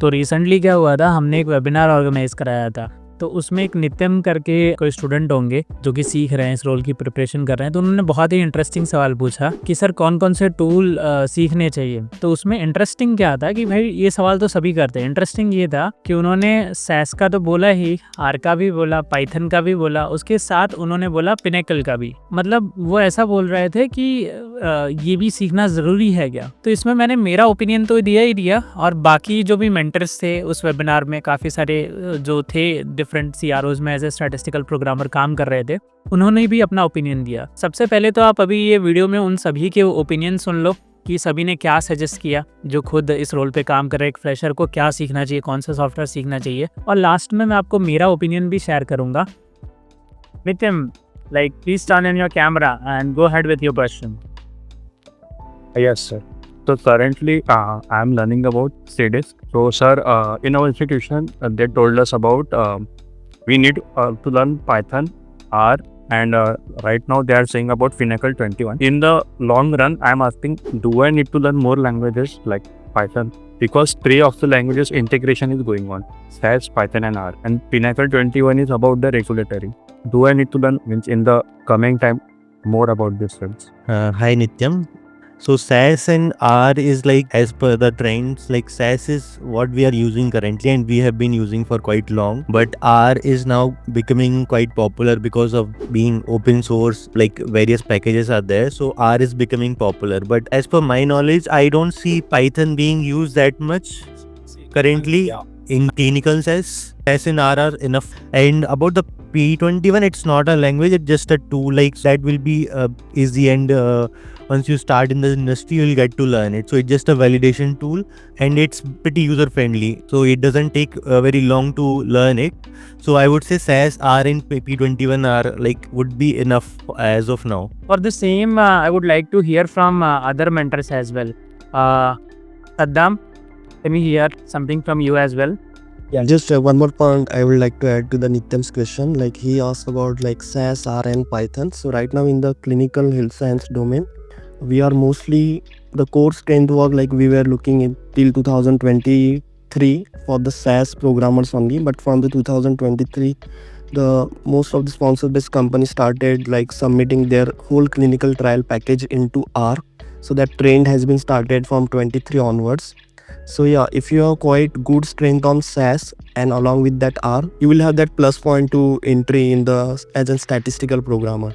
तो रिसेंटली क्या हुआ था, हमने एक वेबिनार ऑर्गेनाइज कराया था। तो उसमें एक नित्यम करके कोई स्टूडेंट होंगे जो कि सीख रहे हैं, इस रोल की प्रिपरेशन कर रहे हैं। तो उन्होंने बहुत ही इंटरेस्टिंग सवाल पूछा कि सर कौन कौन से टूल सीखने चाहिए। तो उसमें इंटरेस्टिंग क्या था कि भाई ये सवाल तो सभी करते हैं। इंटरेस्टिंग ये था कि उन्होंने सैस का तो बोला ही, आर का भी बोला, पाइथन का भी बोला, उसके साथ उन्होंने बोला पिनेकल का भी। मतलब वो ऐसा बोल रहे थे कि ये भी सीखना ज़रूरी है क्या। तो इसमें मैंने मेरा ओपिनियन तो दिया ही दिया, और बाकी जो भी मेंटर्स थे उस वेबिनार में, काफ़ी सारे जो थे डिफरेंट CROs में एज ए स्टैटिस्टिकल प्रोग्रामर काम कर रहे थे, उन्होंने भी अपना ओपिनियन दिया। सबसे पहले तो आप अभी ये वीडियो में उन सभी के ओपिनियन सुन लो कि सभी ने क्या सजेस्ट किया, जो खुद इस रोल पे काम कर रहे एक फ्रेशर को क्या सीखना चाहिए, कौन सा सॉफ्टवेयर सीखना चाहिए। और लास्ट में मैं आपको मेरा ओपिनियन भी शेयर करूंगा। Nitin, please turn on your camera and go ahead with your question. Yes, sir. So currently, I am learning about CDISC. So, sir, in our institution, they told us about we need to learn Python, R, and right now they are saying about Finacle 21. In the long run, I am asking, do I need to learn more languages like Python? Because 3 of the languages integration is going on: SAS, Python, and R. And Finacle 21 is about the regulatory. Do I need to learn in the coming time more about this? Hi Nityam. So SAS and R is like as per the trends, like SAS is what we are using currently and we have been using for quite long, but R is now becoming quite popular because of being open source, like various packages are there, so R is becoming popular. But as per my knowledge, I don't see Python being used that much currently in clinical SAS. SAS and R are enough. And about the P21, it's not a language, it's just a tool, like that will be easy, and once you start in the industry you'll get to learn it. So it's just a validation tool and it's pretty user friendly, so it doesn't take very long to learn it. So I would say SAS, R and P21 are would be enough as of now. For the same, I would like to hear from other mentors as well. Saddam, let me hear something from you as well. Yeah, just one more point I would like to add to the Nityam's question. Like he asked about SAS, R, and Python. So right now in the clinical health science domain, we are mostly the core strength work, like we were looking in till 2023 for the SAS programmers only. But from the 2023, the most of the sponsor-based companies started submitting their whole clinical trial package into R. So that trend has been started from 23 onwards. So yeah, if you have quite good strength on SAS and along with that R, you will have that plus point to entry in the as a statistical programmer.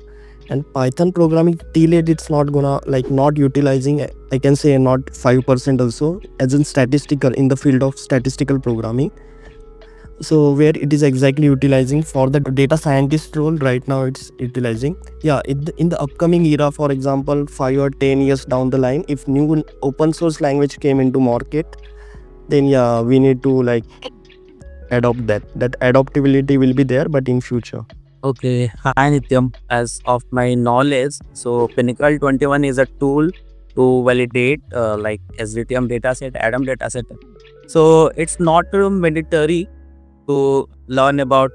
And Python programming till yet it's not gonna not utilizing, I can say not 5% also as in statistical in the field of statistical programming. So where it is exactly utilizing for the data scientist role right now it's utilizing. Yeah, in the upcoming era, for example 5 or 10 years down the line, if new open source language came into market, then yeah, we need to adopt that adaptability will be there, but in future. Okay, hi Nityam. As of my knowledge, so Pinnacle 21 is a tool to validate SDTM dataset, ADAM dataset. So it's not mandatory to learn about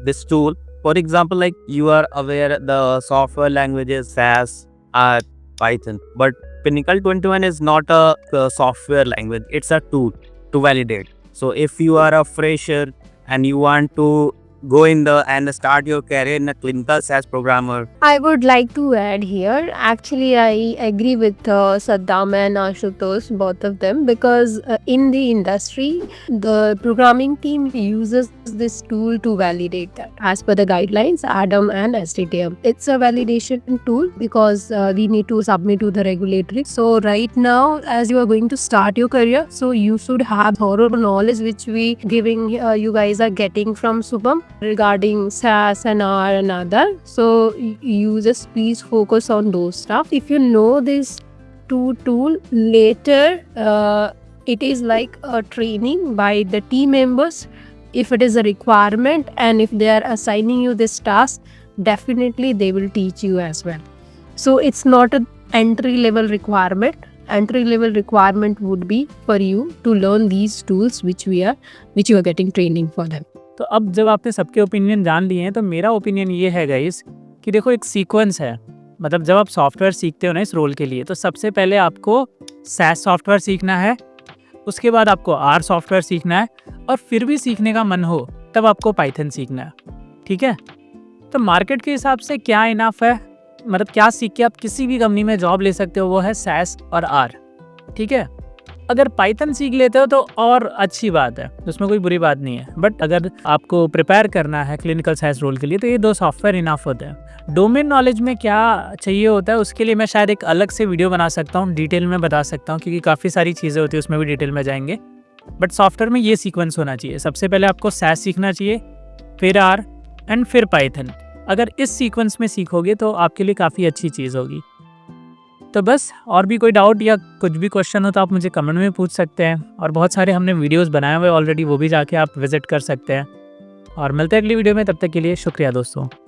this tool. For example, you are aware the software languages SAS, R, Python, but Pinnacle 21 is not a software language. It's a tool to validate. So if you are a fresher and you want to go in and start your career in a clinical SAS programmer. I would like to add here. Actually, I agree with Saddam and Ashutosh, both of them, because in the industry, the programming team uses this tool to validate that as per the guidelines, ADAM and SDTM. It's a validation tool because we need to submit to the regulatory. So right now, as you are going to start your career, so you should have thorough knowledge which we giving you guys are getting from Subham regarding SAS and R and other. So you just please focus on those stuff. If you know this tool later, it is like a training by the team members. If it is a requirement and if they are assigning you this task, definitely they will teach you as well. So it's not an entry level requirement. Entry level requirement would be for you to learn these tools which you are getting training for them. तो अब जब आपने सबके opinion जान लिए हैं, तो मेरा ओपिनियन ये है गाइस कि देखो एक सीक्वेंस है। मतलब जब आप सॉफ्टवेयर सीखते हो ना इस रोल के लिए, तो सबसे पहले आपको SAS सॉफ्टवेयर सीखना है, उसके बाद आपको आर सॉफ्टवेयर सीखना है, और फिर भी सीखने का मन हो तब आपको पाइथन सीखना है। ठीक है, तो मार्केट के हिसाब से क्या इनफ है, मतलब क्या सीख के आप किसी भी कंपनी में जॉब ले सकते हो, वो है सैस और आर। ठीक है, अगर पाइथन सीख लेते हो तो और अच्छी बात है, उसमें कोई बुरी बात नहीं है। बट अगर आपको प्रिपेयर करना है क्लिनिकल सैस रोल के लिए तो ये 2 सॉफ्टवेयर इनफ होते हैं। डोमेन नॉलेज में क्या चाहिए होता है उसके लिए मैं शायद एक अलग से वीडियो बना सकता हूँ, डिटेल में बता सकता हूँ, क्योंकि काफ़ी सारी चीज़ें होती है, उसमें भी डिटेल में जाएंगे। बट सॉफ्टवेयर में ये सीक्वेंस होना चाहिए, सबसे पहले आपको सैस सीखना चाहिए, फिर आर एंड फिर पाइथन। अगर इस सीक्वेंस में सीखोगे तो आपके लिए काफ़ी अच्छी चीज़ होगी। तो बस, और भी कोई डाउट या कुछ भी क्वेश्चन हो तो आप मुझे कमेंट में पूछ सकते हैं, और बहुत सारे हमने वीडियोस बनाए हुए ऑलरेडी, वो भी जाके आप विजिट कर सकते हैं। और मिलते हैं अगली वीडियो में, तब तक के लिए शुक्रिया दोस्तों।